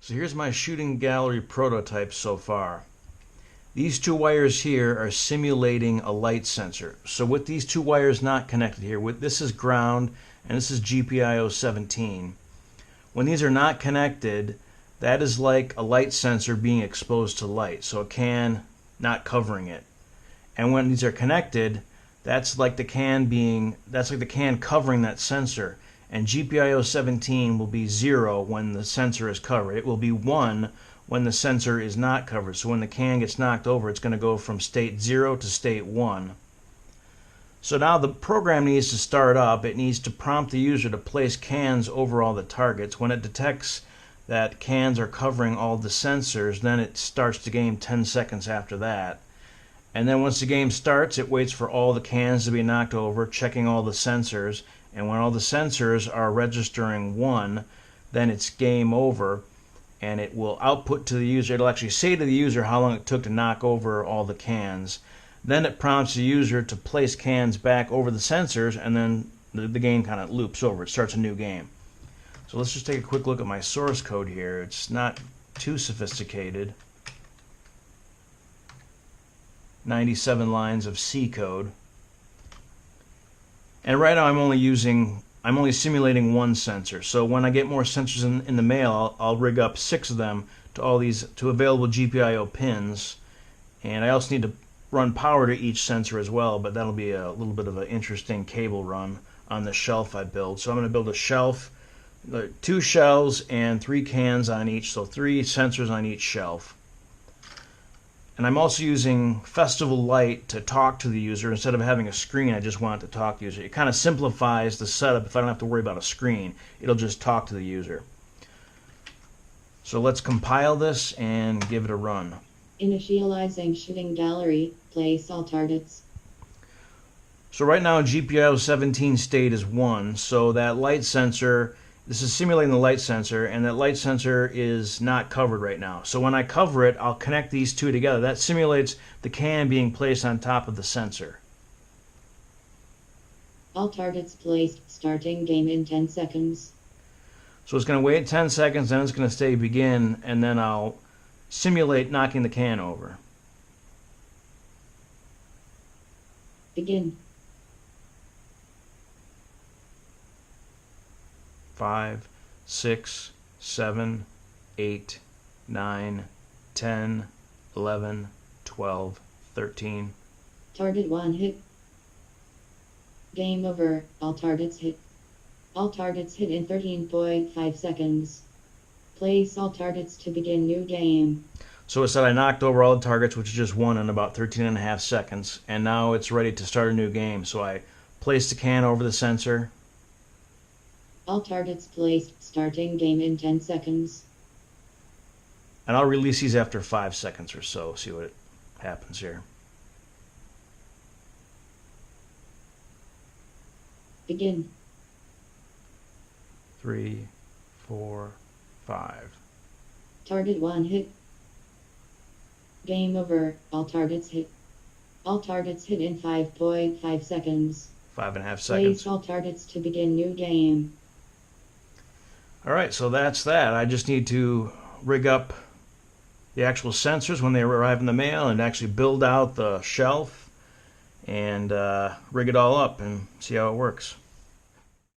So here's my shooting gallery prototype so far. These two wires here are simulating a light sensor. So with these two wires not connected here, this is ground and this is GPIO 17. When these are not connected, that is like a light sensor being exposed to light, so a can not covering it. And when these are connected, that's like the can covering that sensor. And GPIO 17 will be 0 when the sensor is covered. It will be 1 when the sensor is not covered. So when the can gets knocked over, it's going to go from state 0 to state 1. So now the program needs to start up. It needs to prompt the user to place cans over all the targets. When it detects that cans are covering all the sensors, then it starts the game 10 seconds after that. And then once the game starts, it waits for all the cans to be knocked over, checking all the sensors. And when all the sensors are registering 1, then it's game over. And it will output to the user. It'll actually say to the user how long it took to knock over all the cans. Then it prompts the user to place cans back over the sensors, and then the game kind of loops over. It starts a new game. So let's just take a quick look at my source code here. It's not too sophisticated. 97 lines of C code. And right now I'm only simulating one sensor. So when I get more sensors in the mail, I'll rig up 6 of them to all these available GPIO pins. And I also need to run power to each sensor as well, but that'll be a little bit of an interesting cable run on the shelf I build. So I'm going to build a shelf, 2 shelves and 3 cans on each, so 3 sensors on each shelf. And I'm also using Festival Lite to talk to the user. Instead of having a screen, I just want it to talk to the user. It kind of simplifies the setup if I don't have to worry about a screen. It'll just talk to the user. So let's compile this and give it a run. Initializing shooting gallery, place all targets. So right now GPIO 17 state is 1, so that light sensor, this is simulating the light sensor, and that light sensor is not covered right now. So when I cover it, I'll connect these two together. That simulates the can being placed on top of the sensor. All targets placed, starting game in 10 seconds. So it's going to wait 10 seconds, then it's going to say begin, and then I'll simulate knocking the can over. Begin. 5, 6, 7, 8, 9, 10, 11, 12, 13. Target 1 hit. Game over. All targets hit. All targets hit in 13.5 seconds. Place all targets to begin new game. So it said I knocked over all the targets, which is just 1 in about 13.5 seconds. And now it's ready to start a new game. So I place the can over the sensor. All targets placed, starting game in 10 seconds. And I'll release these after 5 seconds or so, see what happens here. Begin. 3, 4, 5. Target 1 hit. Game over. All targets hit. All targets hit in 5.5 seconds. 5.5 seconds. Place all targets to begin new game. Alright, so that's that. I just need to rig up the actual sensors when they arrive in the mail and actually build out the shelf and rig it all up and see how it works.